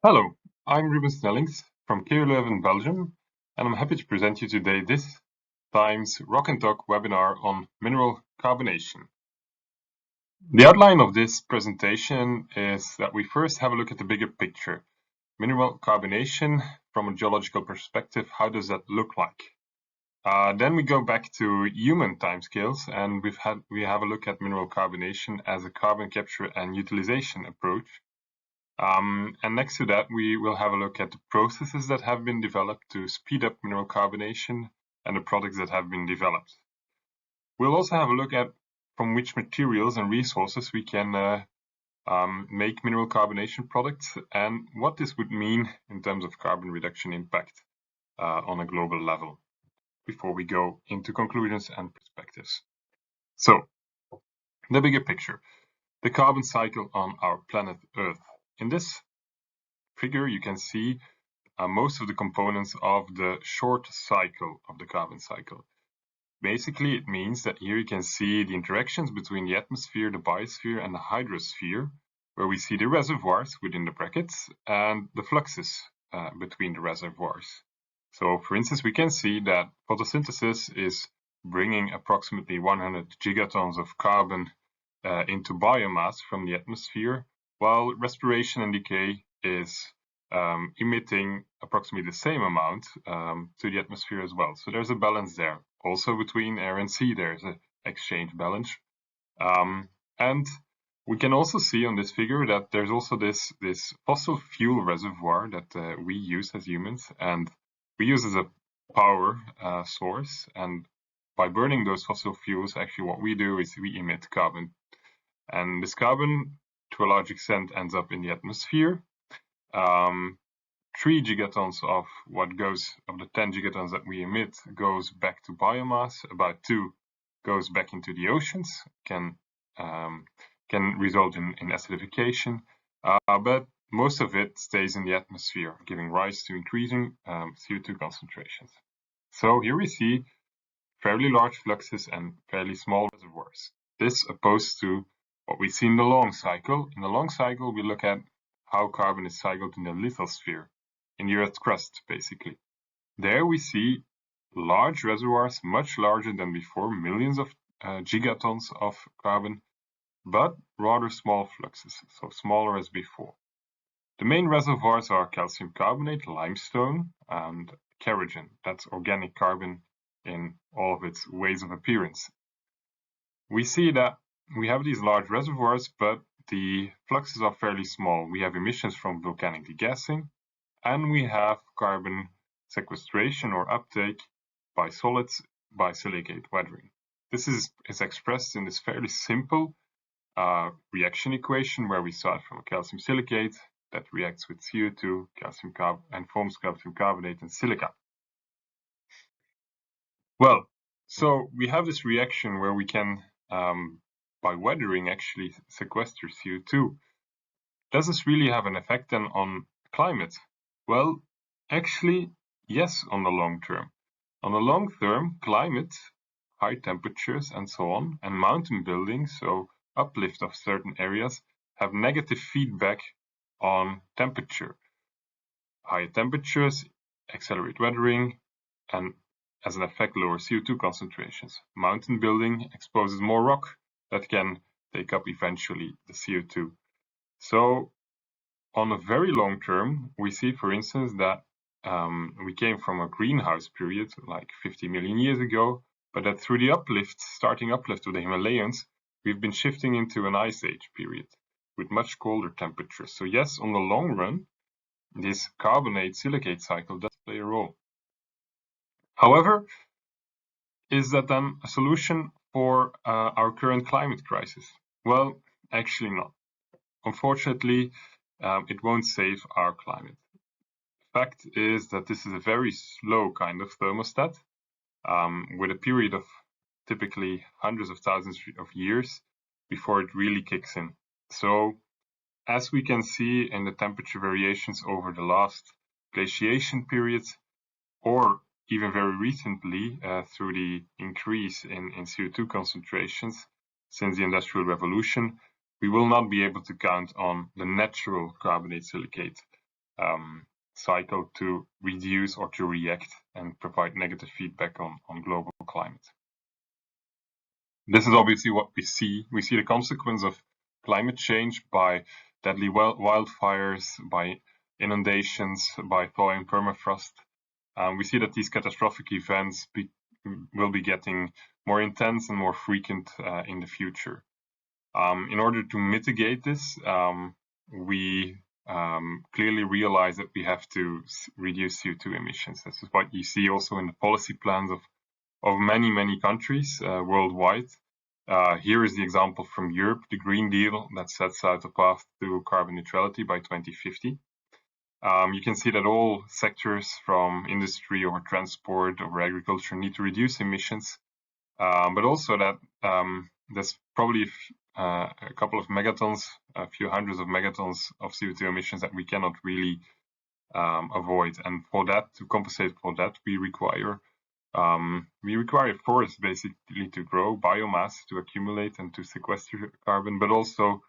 Hello, I'm Ruben Snellings from Leuven, Belgium, and I'm happy to present you today this time's Rock and Talk webinar on mineral carbonation. The outline of this presentation is that we first have a look at the bigger picture. Mineral carbonation from a geological perspective, how does that look like? Then we go back to human timescales and we have a look at mineral carbonation as a carbon capture and utilization approach. And next to that, we will have a look at the processes that have been developed to speed up mineral carbonation and the products that have been developed. We'll also have a look at from which materials and resources we can make mineral carbonation products and what this would mean in terms of carbon reduction impact on a global level before we go into conclusions and perspectives. So, the bigger picture, the carbon cycle on our planet Earth. In this figure, you can see most of the components of the short cycle of the carbon cycle. Basically, it means that here you can see the interactions between the atmosphere, the biosphere, and the hydrosphere, where we see the reservoirs within the brackets and the fluxes between the reservoirs. So, for instance, we can see that photosynthesis is bringing approximately 100 gigatons of carbon into biomass from the atmosphere, while respiration and decay is emitting approximately the same amount to the atmosphere as well. So there's a balance there. Also between air and sea, there's an exchange balance. And we can also see on this figure that there's also this fossil fuel reservoir that we use as humans, and we use as a power source. And by burning those fossil fuels, actually what we do is we emit carbon. And this carbon, to a large extent, ends up in the atmosphere. 3 gigatons of the 10 gigatons that we emit goes back to biomass. About 2 goes back into the oceans, can result in acidification, but most of it stays in the atmosphere, giving rise to increasing CO2 concentrations. So here we see fairly large fluxes and fairly small reservoirs. This opposed to what we see in the long cycle. In the long cycle, we look at how carbon is cycled in the lithosphere, in the Earth's crust, basically. There we see large reservoirs, much larger than before, millions of gigatons of carbon, but rather small fluxes, so smaller as before. The main reservoirs are calcium carbonate, limestone, and kerogen. That's organic carbon in all of its ways of appearance. We see that we have these large reservoirs, but the fluxes are fairly small. We have emissions from volcanic degassing, and we have carbon sequestration or uptake by solids by silicate weathering. This is expressed in this fairly simple reaction equation where we start from a calcium silicate that reacts with CO2, and forms calcium carbonate and silica. Well, so we have this reaction where we can, by weathering, actually sequester CO2. Does this really have an effect then on climate? Well, actually, yes, on the long term. On the long term, climate, high temperatures and so on, and mountain building, so uplift of certain areas, have negative feedback on temperature. Higher temperatures accelerate weathering and as an effect lower CO2 concentrations. Mountain building exposes more rock that can take up eventually the CO2. So on a very long term, we see, for instance, that we came from a greenhouse period like 50 million years ago, but that through the starting uplift of the Himalayas, we've been shifting into an ice age period with much colder temperatures. So yes, on the long run, this carbonate-silicate cycle does play a role. However, is that then a solution for our current climate crisis? Well, actually not. Unfortunately, it won't save our climate. The fact is that this is a very slow kind of thermostat with a period of typically hundreds of thousands of years before it really kicks in. So as we can see in the temperature variations over the last glaciation periods, or even very recently through the increase in CO2 concentrations since the Industrial Revolution, we will not be able to count on the natural carbonate silicate cycle to reduce or to react and provide negative feedback on global climate. This is obviously what we see. We see the consequence of climate change by deadly wildfires, by inundations, by thawing permafrost. We see that these catastrophic events will be getting more intense and more frequent in the future. In order to mitigate this, we clearly realize that we have to reduce CO2 emissions. This is what you see also in the policy plans of many countries worldwide. Here is the example from Europe, the Green Deal that sets out a path to carbon neutrality by 2050. You can see that all sectors from industry or transport or agriculture need to reduce emissions, but also that there's probably a couple of megatons, a few hundreds of megatons of CO2 emissions that we cannot really avoid. And for that, to compensate for that, we require forests basically to grow, biomass to accumulate and to sequester carbon, but also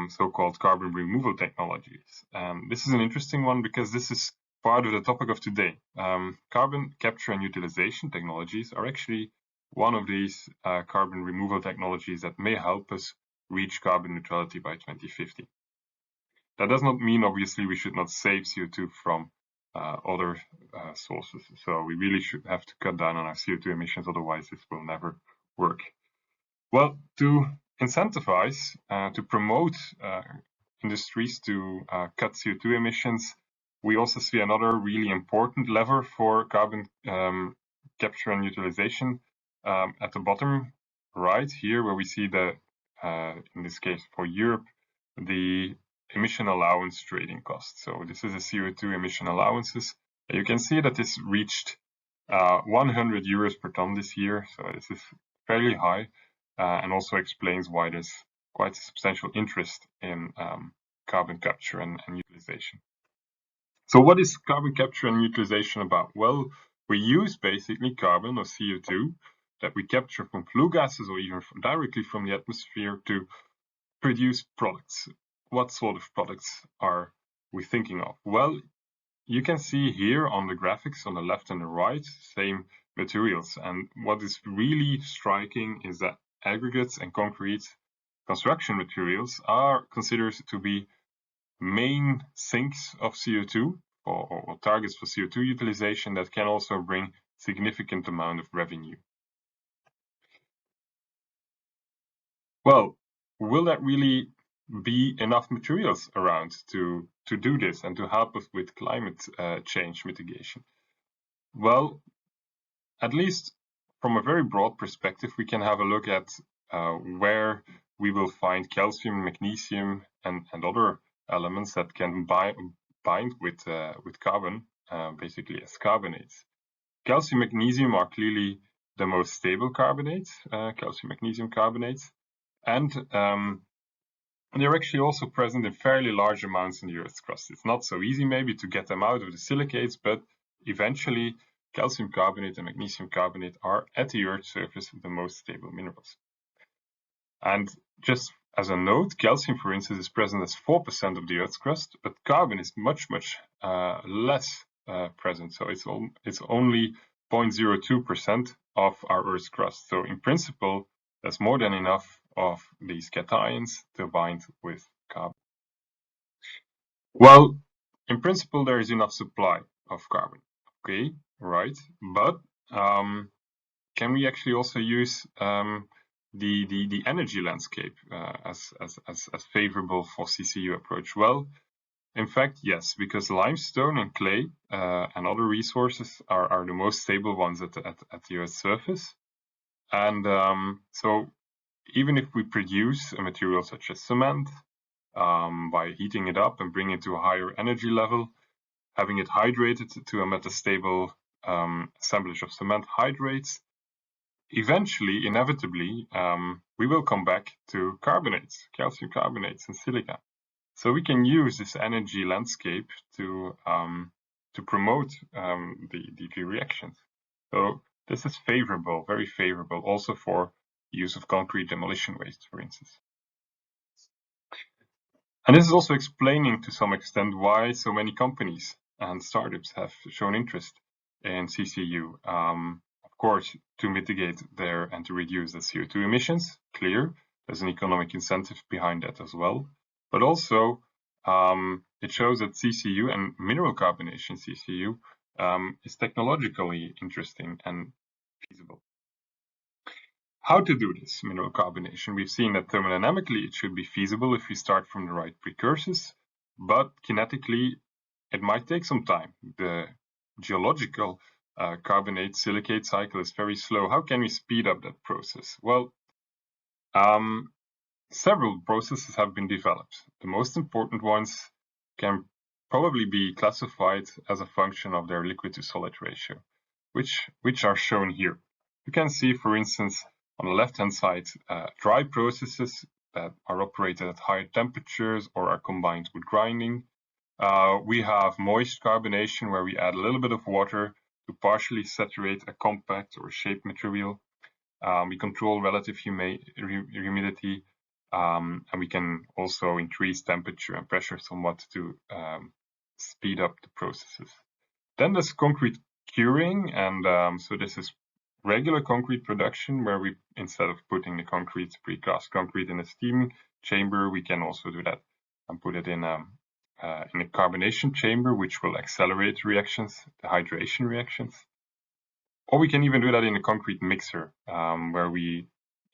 so-called carbon removal technologies. This is an interesting one because this is part of the topic of today. Carbon capture and utilization technologies are actually one of these carbon removal technologies that may help us reach carbon neutrality by 2050. That does not mean, obviously, we should not save CO2 from other sources. So we really should have to cut down on our CO2 emissions, otherwise this will never work. Well, to incentivize, to promote industries to cut CO2 emissions, we also see another really important lever for carbon capture and utilization at the bottom right here, where we see the, in this case for Europe, the emission allowance trading cost. So this is the CO2 emission allowances. You can see that this reached 100 euros per ton this year. So this is fairly high and also explains why there's quite a substantial interest in carbon capture and utilization. So what is carbon capture and utilization about? Well, we use basically carbon or CO2 that we capture from flue gases or even directly from the atmosphere to produce products. What sort of products are we thinking of? Well, you can see here on the graphics on the left and the right, same materials. And what is really striking is that aggregates and concrete construction materials are considered to be main sinks of CO2 or targets for CO2 utilization that can also bring significant amount of revenue. Well, will that really be enough materials around to do this and to help us with climate change mitigation? Well, at least from a very broad perspective, we can have a look at where we will find calcium, magnesium, and other elements that can bind with carbon, basically as carbonates. Calcium, magnesium are clearly the most stable carbonates, calcium, magnesium carbonates, and they're actually also present in fairly large amounts in the Earth's crust. It's not so easy maybe to get them out of the silicates, but eventually calcium carbonate and magnesium carbonate are at the Earth's surface the most stable minerals. And just as a note, calcium, for instance, is present as 4% of the Earth's crust, but carbon is much less present. So it's only 0.02% of our Earth's crust. So in principle, that's more than enough of these cations to bind with carbon. Well, in principle, there is enough supply of carbon. Okay, right. But can we actually also use the energy landscape as favorable for CCU approach? Well, in fact, yes, because limestone and clay and other resources are the most stable ones at the Earth's surface. And so even if we produce a material such as cement by heating it up and bringing it to a higher energy level, having it hydrated to a metastable assemblage of cement hydrates, eventually, inevitably, we will come back to carbonates, calcium carbonates and silica. So we can use this energy landscape to promote the reactions. So this is favorable, very favorable, also for use of concrete demolition waste, for instance. And this is also explaining to some extent why so many companies and startups have shown interest in CCU. Of course, to mitigate and to reduce the CO2 emissions, clear. There's an economic incentive behind that as well. But also, it shows that CCU and mineral carbonation CCU is technologically interesting and feasible. How to do this mineral carbonation? We've seen that thermodynamically it should be feasible if we start from the right precursors, but kinetically it might take some time. The geological carbonate silicate cycle is very slow. How can we speed up that process? Well, several processes have been developed. The most important ones can probably be classified as a function of their liquid to solid ratio, which are shown here. You can see, for instance, on the left-hand side, dry processes that are operated at higher temperatures or are combined with grinding. We have moist carbonation, where we add a little bit of water to partially saturate a compact or shaped material. We control relative humidity, and we can also increase temperature and pressure somewhat to speed up the processes. Then there's concrete curing, and so this is regular concrete production, where we, instead of putting the precast concrete in a steam chamber, we can also do that and put it in a carbonation chamber, which will accelerate reactions, the hydration reactions. Or we can even do that in a concrete mixer, where we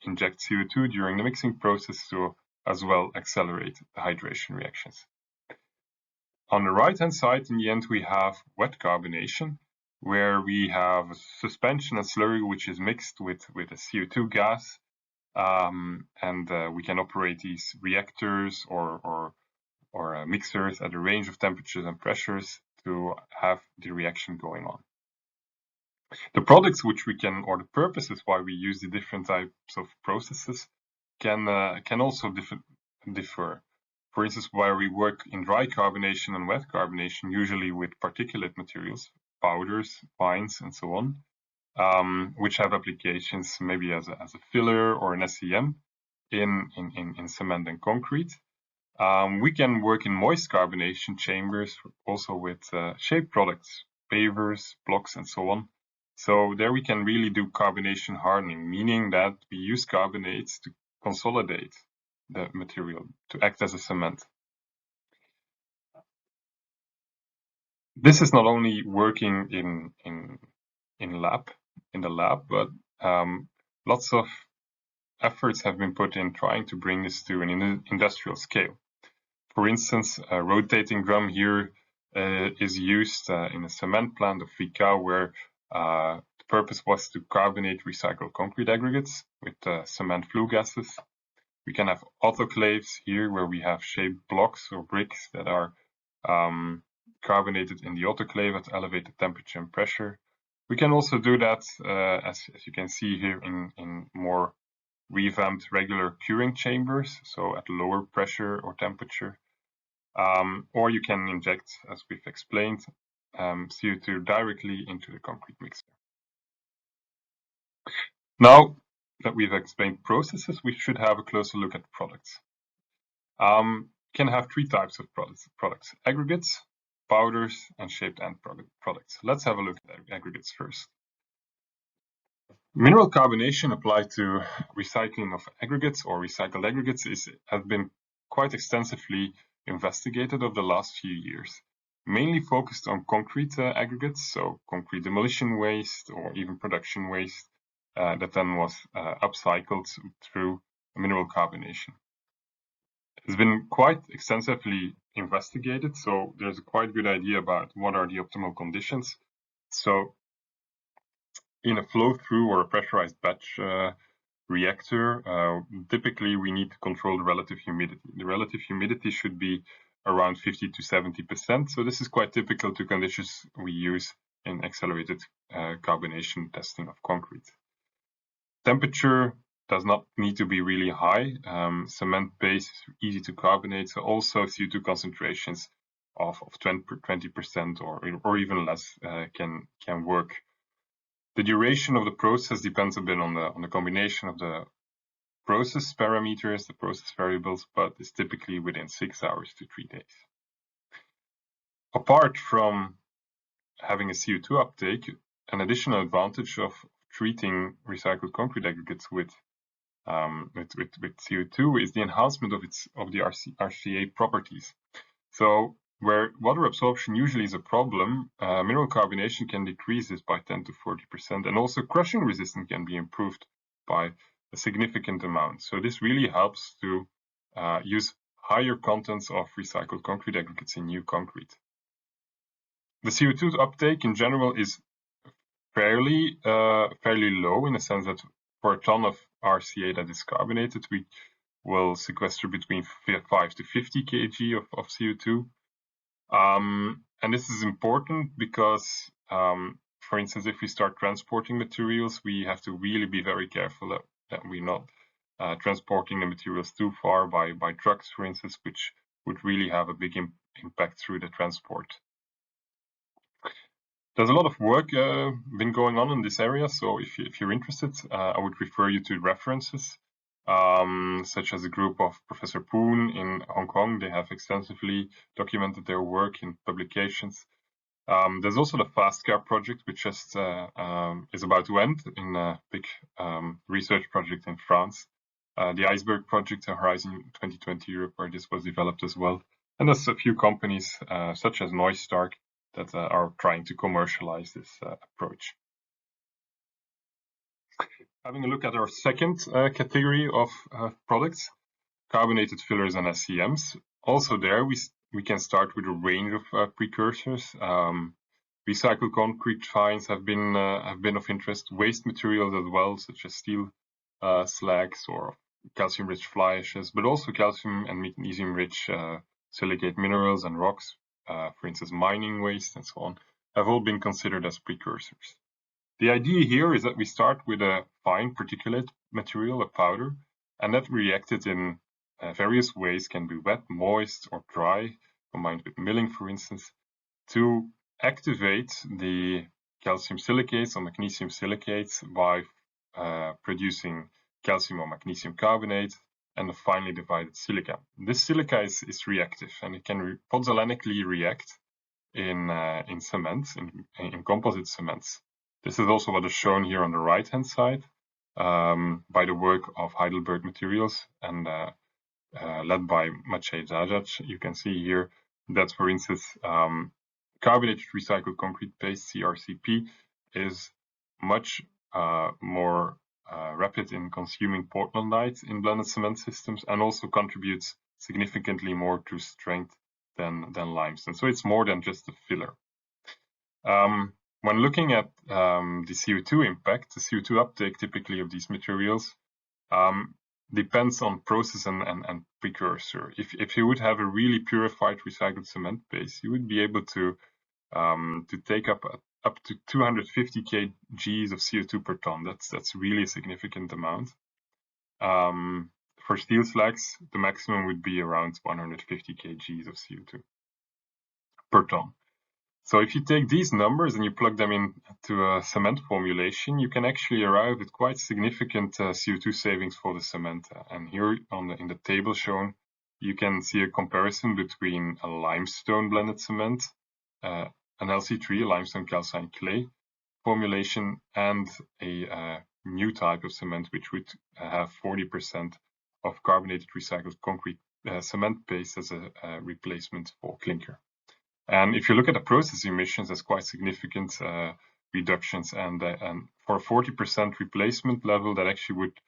inject CO2 during the mixing process to as well accelerate the hydration reactions. On the right-hand side, in the end, we have wet carbonation, where we have suspension and slurry which is mixed with a CO2 gas, and we can operate these reactors or mixers at a range of temperatures and pressures to have the reaction going on. The products which we can, or the purposes why we use the different types of processes can also differ. For instance, where we work in dry carbonation and wet carbonation, usually with particulate materials, powders, fines, and so on, which have applications maybe as a filler or an SEM in cement and concrete. We can work in moist carbonation chambers, also with shaped products, pavers, blocks, and so on. So there we can really do carbonation hardening, meaning that we use carbonates to consolidate the material to act as a cement. This is not only working in the lab, but lots of efforts have been put in trying to bring this to an industrial scale. For instance, a rotating drum here is used in a cement plant of VK, where the purpose was to carbonate recycled concrete aggregates with cement flue gases. We can have autoclaves here, where we have shaped blocks or bricks that are carbonated in the autoclave at elevated temperature and pressure. We can also do that, as you can see here, in more revamped regular curing chambers, so at lower pressure or temperature. Or you can inject, as we've explained, CO2 directly into the concrete mixer. Now that we've explained processes, we should have a closer look at products. Can have three types of products: aggregates, powders, and shaped end products. Let's have a look at aggregates first. Mineral carbonation applied to recycling of aggregates or recycled aggregates has been quite extensively investigated over the last few years, mainly focused on concrete aggregates, so concrete demolition waste or even production waste that then was upcycled through mineral carbonation. It's been quite extensively investigated, so there's a quite good idea about what are the optimal conditions. So in a flow-through or a pressurized batch reactor, typically we need to control the relative humidity. The relative humidity should be around 50 to 70%. So this is quite typical to conditions we use in accelerated carbonation testing of concrete. Temperature does not need to be really high. Cement base is easy to carbonate, so also CO2 concentrations of 20% or even less can work. The duration of the process depends a bit on the combination of the process parameters, the process variables, but is typically within 6 hours to 3 days. Apart from having a CO2 uptake, an additional advantage of treating recycled concrete aggregates with CO2 is the enhancement of the RCA properties. So where water absorption usually is a problem, mineral carbonation can decrease this by 10 to 40%, and also crushing resistance can be improved by a significant amount. So this really helps to use higher contents of recycled concrete aggregates in new concrete. The CO2 uptake in general is fairly low, in the sense that for a ton of RCA that is carbonated, we will sequester between 5 to 50 kg of CO2. And this is important because, for instance, if we start transporting materials, we have to really be very careful that we're not transporting the materials too far by trucks, for instance, which would really have a big impact through the transport. There's a lot of work been going on in this area, so if you're interested, I would refer you to references, such as a group of Professor Poon in Hong Kong. They have extensively documented their work in publications. There's also the FastCar project, which just is about to end in a big research project in France. The Iceberg project, Horizon 2020 Europe, where this was developed as well. And there's a few companies, such as Neustark, that are trying to commercialize this approach. Having a look at our second category of products, carbonated fillers and SCMs. Also there, we can start with a range of precursors. Recycled concrete fines have been of interest. Waste materials as well, such as steel slags or calcium-rich fly ashes, but also calcium and magnesium-rich silicate minerals and rocks, for instance, mining waste and so on, have all been considered as precursors. The idea here is that we start with a fine particulate material, a powder, and that reacted in various ways, can be wet, moist, or dry, combined with milling, for instance, to activate the calcium silicates or magnesium silicates by producing calcium or magnesium carbonate and a finely divided silica. This silica is reactive, and it can pozzolenically react in cements, in composite cements. This is also what is shown here on the right-hand side by the work of Heidelberg Materials and led by Maciej Zajac. You can see here that, for instance, carbonated recycled concrete paste, CRCP, is much more rapid in consuming portlandite in blended cement systems, and also contributes significantly more to strength than limestone. So it's more than just a filler. When looking at the CO2 impact, the CO2 uptake typically of these materials depends on process and precursor. If you would have a really purified recycled cement base, you would be able to take up to 250 kg of CO2 per ton. That's really a significant amount. For steel slags, the maximum would be around 150 kg of CO2 per ton. So if you take these numbers and you plug them into a cement formulation, you can actually arrive at quite significant CO2 savings for the cement. And here in the table shown, you can see a comparison between a limestone blended cement, an LC3, limestone calcine clay formulation, and a new type of cement, which would have 40% of carbonated recycled concrete cement base as a replacement for clinker. And if you look at the process emissions, there's quite significant reductions, and for a 40% replacement level, that actually would,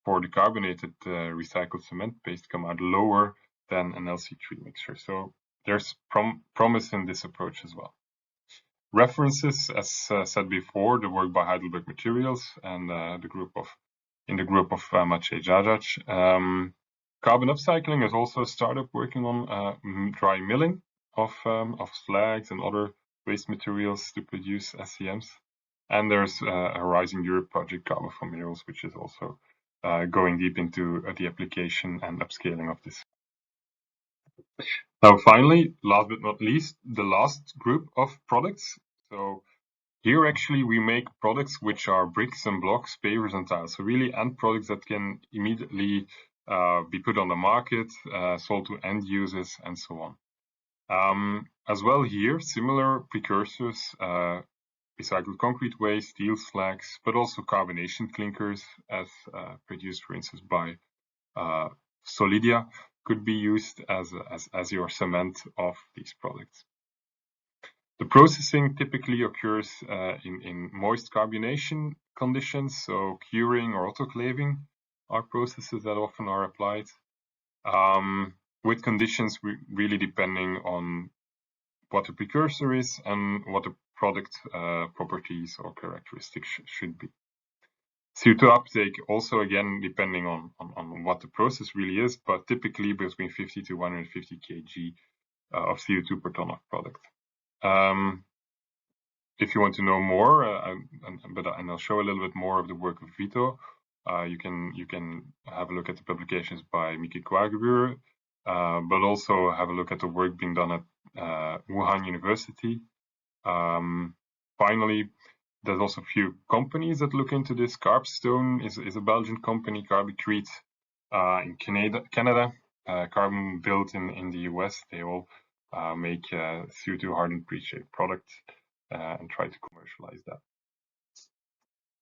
for the carbonated recycled cement paste, come out lower than an LC3 mixture. So there's promise in this approach as well. References, as said before, the work by Heidelberg Materials and the group of Maciej Zajac. Carbon upcycling is also a startup working on dry milling of slags and other waste materials to produce SCMs. And there's a Horizon Europe project, Carbon for Minerals, which is also going deep into the application and upscaling of this. Now, finally, last but not least, the last group of products. So Here actually we make products which are bricks and blocks, pavers and tiles. So really end products that can immediately be put on the market, sold to end users and so on. As well here, similar precursors, recycled concrete waste, steel slags, but also carbonation clinkers as produced for instance by Solidia could be used as your cement of these products. The processing typically occurs in moist carbonation conditions, so curing or autoclaving are processes that often are applied, with conditions really depending on what the precursor is and what the product properties or characteristics should be. CO2 uptake also again depending on what the process really is, but typically between 50 to 150 kg of CO2 per ton of product. If you want to know more, and I'll show a little bit more of the work of Vito, you can have a look at the publications by Miki Kwagebure, but also have a look at the work being done at Wuhan University. Finally, there's also a few companies that look into this. Carbstone is a Belgian company, Carbonated in Canada, Carbon built in the US. They all make CO2 hardened pre-shaped products and try to commercialize that.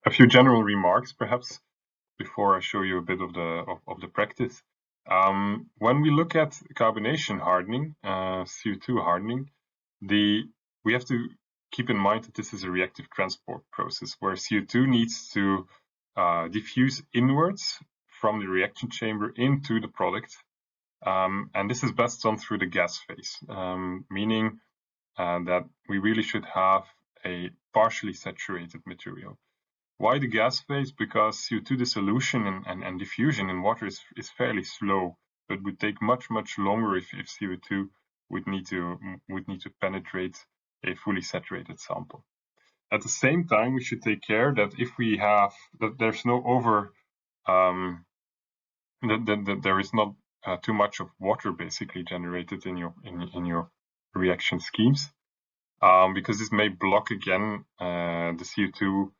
A few general remarks, perhaps, before I show you a bit of the practice. When we look at carbonation hardening, CO2 hardening, we have to keep in mind that this is a reactive transport process where CO2 needs to diffuse inwards from the reaction chamber into the product. And this is best done through the gas phase, meaning that we really should have a partially saturated material. Why the gas phase? Because CO2 dissolution and diffusion in water is fairly slow, but would take much longer if CO2 would need to penetrate a fully saturated sample. At the same time, we should take care that if we have that there's no that there is not too much of water basically generated in your reaction schemes, because this may block again the CO2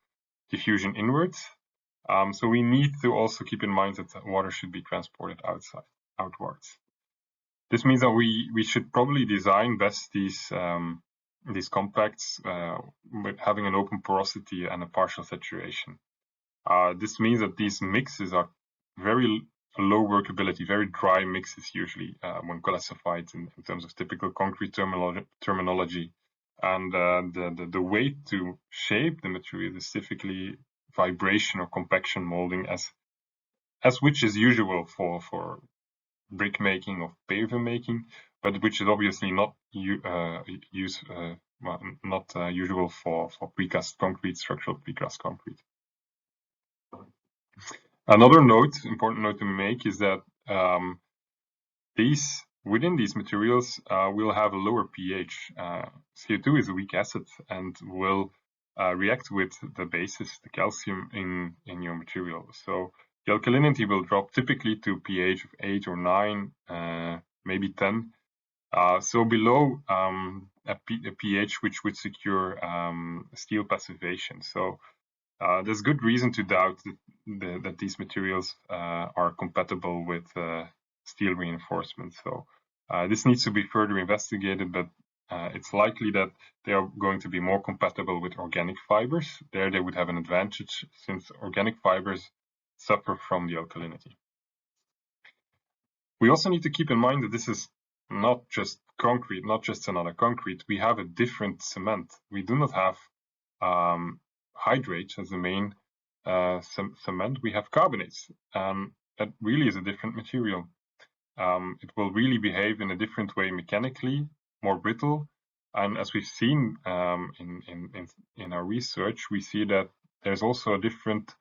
diffusion inwards. So we need to also keep in mind that the water should be transported outwards. This means that we should probably design best these compacts with having an open porosity and a partial saturation. This means that these mixes are very low workability, very dry mixes usually when classified in terms of typical concrete terminology. And the way to shape the material is typically vibration or compaction molding, as which is usual for brick making or paver making, but which is obviously not usual for precast concrete, structural precast concrete. Another important note to make is that within these materials will have a lower pH. CO2 is a weak acid and will react with the bases, the calcium in your material. So the alkalinity will drop typically to pH of 8 or 9, maybe 10. So below a pH which would secure steel passivation. So there's good reason to doubt that these materials are compatible with steel reinforcement. So this needs to be further investigated, but it's likely that they are going to be more compatible with organic fibers. There they would have an advantage since organic fibers suffer from the alkalinity. We also need to keep in mind that this is not just concrete, not just another concrete. We have a different cement. We do not have hydrates as the main cement. We have carbonates. That really is a different material. It will really behave in a different way mechanically, more brittle. And as we've seen in our research, we see that there's also a different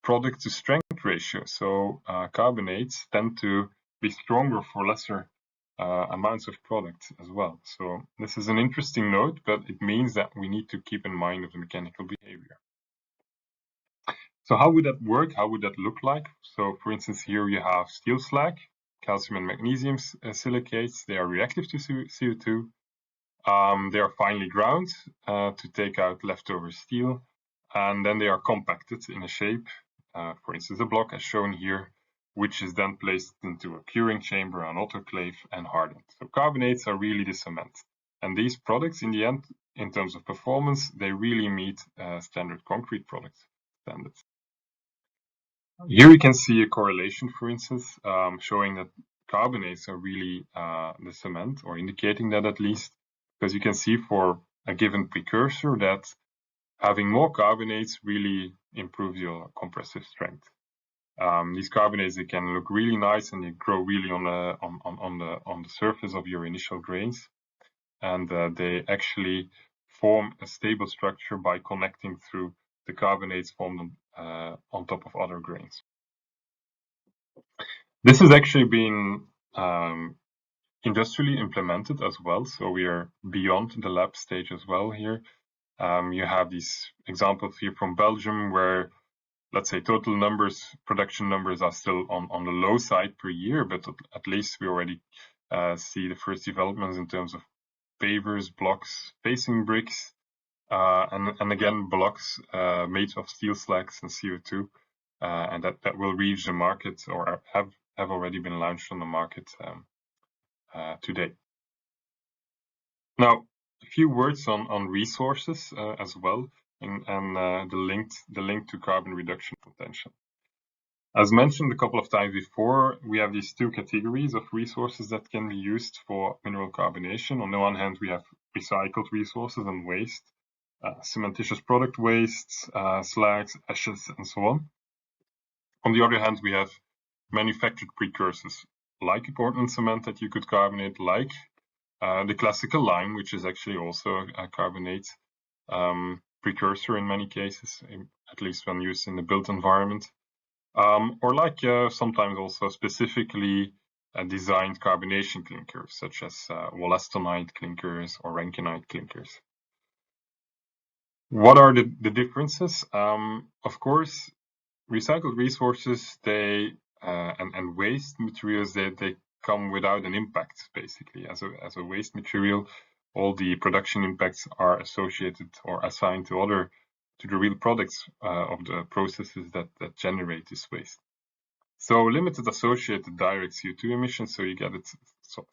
product to strength ratio. So carbonates tend to be stronger for lesser amounts of product as well. So this is an interesting note, but it means that we need to keep in mind of the mechanical behavior. So how would that work? How would that look like? So for instance, here you have steel slag, calcium and magnesium silicates. They are reactive to CO2. They are finely ground to take out leftover steel, and then they are compacted in a shape, for instance a block as shown here, which is then placed into a curing chamber, an autoclave, and hardened. So carbonates are really the cement. And these products in the end, in terms of performance, they really meet standard concrete products standards. Here we can see a correlation, for instance, showing that carbonates are really the cement, or indicating that at least, because you can see for a given precursor that having more carbonates really improves your compressive strength. These carbonates, they can look really nice and they grow really on the surface of your initial grains, and they actually form a stable structure by connecting through the carbonates formed on top of other grains. This has actually been industrially implemented as well, so we are beyond the lab stage as well here. You have these examples here from Belgium where, let's say, total numbers, production numbers are still on the low side per year, but at least we already see the first developments in terms of pavers, blocks, facing bricks, and again blocks made of steel slags and CO2, and that will reach the market or have already been launched on the market today. Now, a few words on resources as well, and the link to carbon reduction potential. As mentioned a couple of times before, we have these two categories of resources that can be used for mineral carbonation. On the one hand, we have recycled resources and waste, cementitious product wastes, slags, ashes, and so on. On the other hand, we have manufactured precursors, like Portland cement that you could carbonate, like the classical lime, which is actually also a carbonate precursor in many cases, at least when used in the built environment. Or like sometimes also specifically designed carbonation clinkers, such as wollastonite clinkers or rankinite clinkers. What are the differences? Of course, recycled resources, they and waste materials, they come without an impact, basically. As a waste material, all the production impacts are associated or assigned to the real products of the processes that generate this waste. So limited associated direct CO2 emissions, so you get it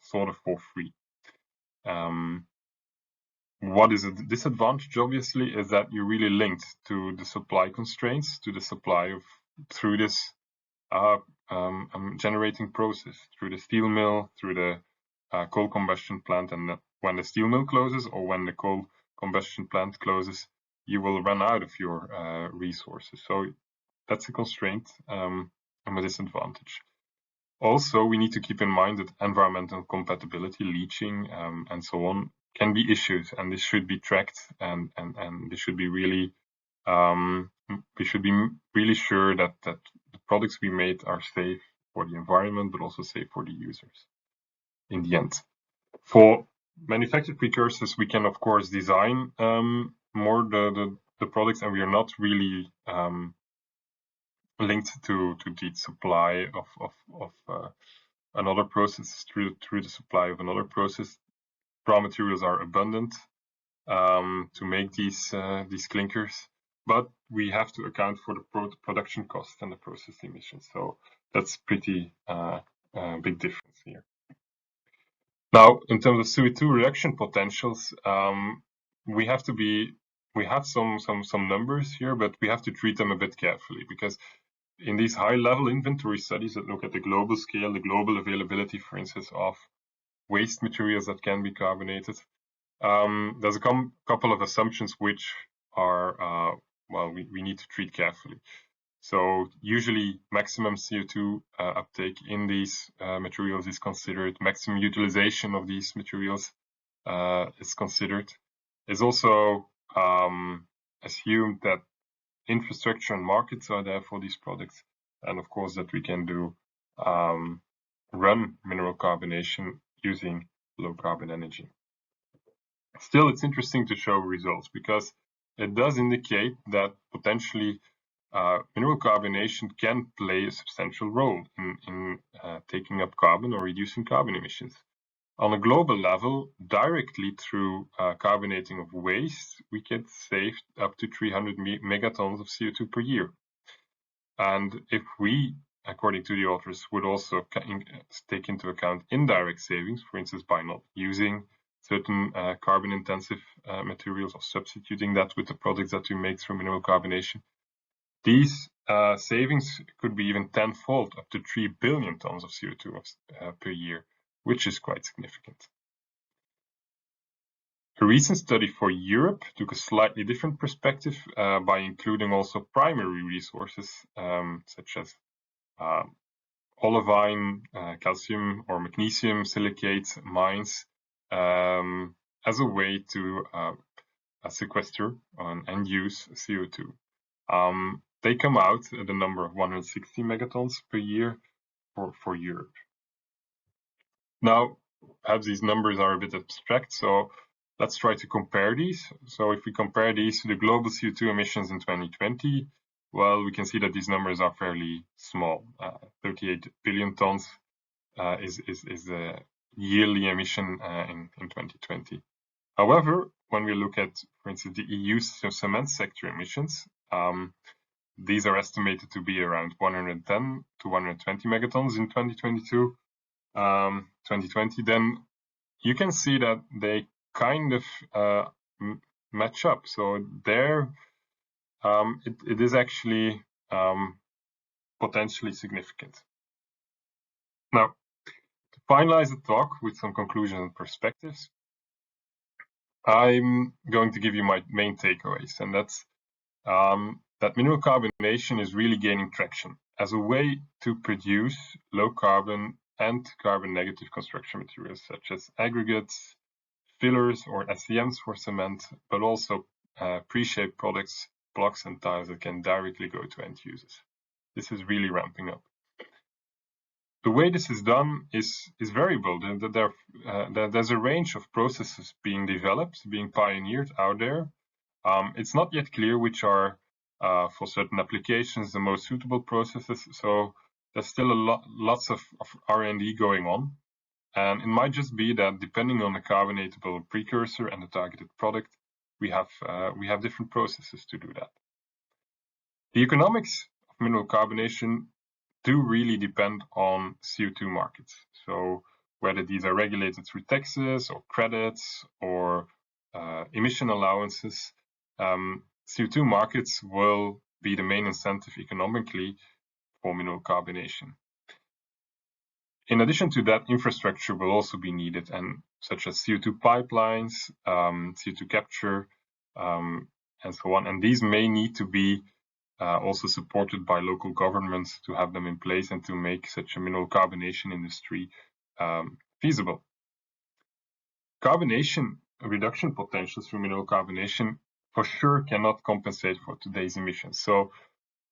sort of for free. What is a disadvantage, obviously, is that you're really linked to the supply constraints, to the supply of through this generating process, through the steel mill, through the coal combustion plant, and when the steel mill closes or when the coal combustion plant closes, you will run out of your resources. So that's a constraint and a disadvantage. Also, we need to keep in mind that environmental compatibility, leaching, and so on can be issues, and this should be tracked, and this should be really we should be really sure that the products we made are safe for the environment, but also safe for the users in the end. For manufactured precursors, we can of course design more the products, and we are not really linked to the supply of another process through the supply of another process. Raw materials are abundant to make these clinkers, but we have to account for the production cost and the process emissions. So that's pretty big difference here. Now, in terms of CO2 reduction potentials, we have some numbers here, but we have to treat them a bit carefully, because in these high-level inventory studies that look at the global scale, the global availability, for instance, of waste materials that can be carbonated, there's a couple of assumptions which are, well, we need to treat carefully. So usually maximum CO2 uptake in these materials is considered, maximum utilization of these materials is considered. It's also assumed that infrastructure and markets are there for these products, and of course that we can do run mineral carbonation using low carbon energy. Still, it's interesting to show results, because it does indicate that potentially mineral carbonation can play a substantial role in taking up carbon or reducing carbon emissions. On a global level, directly through carbonating of waste, we can save up to 300 megatons of CO2 per year. And if we, according to the authors, would also take into account indirect savings, for instance, by not using certain carbon-intensive materials or substituting that with the products that we make through mineral carbonation, these savings could be even tenfold, up to 3 billion tons of CO2 per year, which is quite significant. A recent study for Europe took a slightly different perspective by including also primary resources such as olivine, calcium or magnesium silicate mines as a way to sequester and use CO2. They come out at a number of 160 megatons per year for Europe. Now, perhaps these numbers are a bit abstract, so let's try to compare these. So if we compare these to the global CO2 emissions in 2020, well, we can see that these numbers are fairly small. 38 billion tons is the yearly emission in 2020. However, when we look at, for instance, the EU cement sector emissions, these are estimated to be around 110 to 120 megatons in 2020, then you can see that they kind of match up. So there, it is actually potentially significant. Now, to finalize the talk with some conclusions and perspectives, I'm going to give you my main takeaways, and that's that mineral carbonation is really gaining traction as a way to produce low carbon and carbon negative construction materials such as aggregates, fillers or SCMs for cement, but also pre-shaped products, blocks and tiles that can directly go to end users. This is really ramping up. The way this is done is variable. There's a range of processes being developed, being pioneered out there. It's not yet clear which are, for certain applications, the most suitable processes. So there's still lots of R&D going on. And it might just be that depending on the carbonatable precursor and the targeted product, we have different processes to do that. The economics of mineral carbonation do really depend on CO2 markets. So whether these are regulated through taxes or credits or emission allowances, CO2 markets will be the main incentive economically for mineral carbonation. In addition to that, infrastructure will also be needed, and such as CO2 pipelines, CO2 capture, and so on. And these may need to be also supported by local governments to have them in place and to make such a mineral carbonation industry feasible. Carbonation reduction potentials through mineral carbonation for sure cannot compensate for today's emissions. So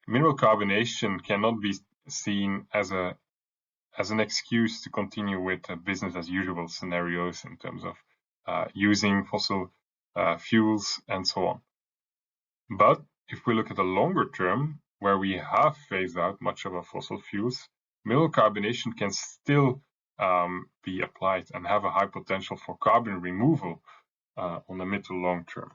mineral carbonation cannot be seen as an excuse to continue with business as usual scenarios in terms of using fossil fuels and so on. But if we look at the longer term, where we have phased out much of our fossil fuels, mineral carbonation can still be applied and have a high potential for carbon removal on the mid to long term.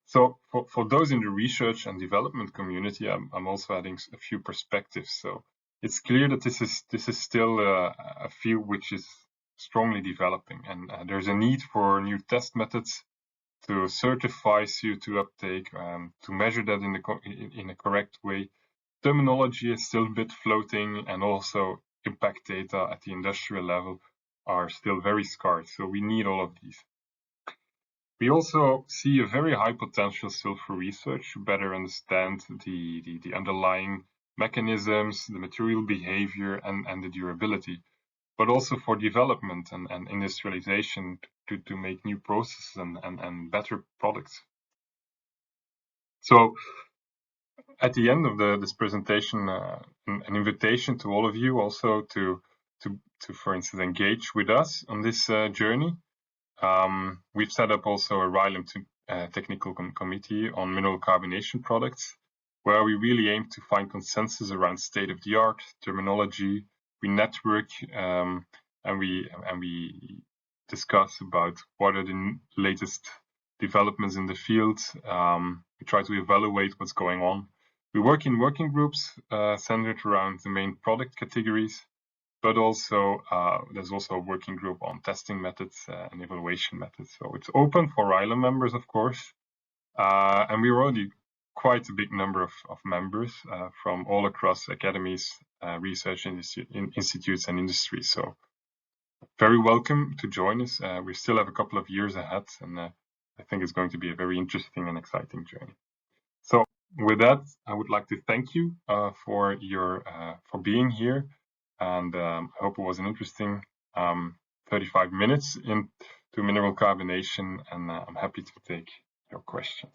So for those in the research and development community, I'm also adding a few perspectives. So it's clear that this is still a field which is strongly developing, and there's a need for new test methods to certify CO2 uptake, to measure that in a correct way. Terminology is still a bit floating, and also impact data at the industrial level are still very scarce. So we need all of these. We also see a very high potential still for research to better understand the underlying mechanisms, the material behavior, and the durability, but also for development and industrialization to make new processes and better products. So at the end of this presentation, an invitation to all of you also to for instance, engage with us on this journey. We've set up also a Rilem technical committee on mineral carbonation products, where we really aim to find consensus around state-of-the-art terminology. We network and we discuss about what are the latest developments in the field. We try to evaluate what's going on. We work in working groups centered around the main product categories, but also there's also a working group on testing methods and evaluation methods. So it's open for Rilem members, of course, and we're already quite a big number of members from all across academies, research institutes and industries. So very welcome to join us. We still have a couple of years ahead, and I think it's going to be a very interesting and exciting journey. So with that, I would like to thank you for being here, and I hope it was an interesting 35 minutes into mineral carbonation, and I'm happy to take your questions.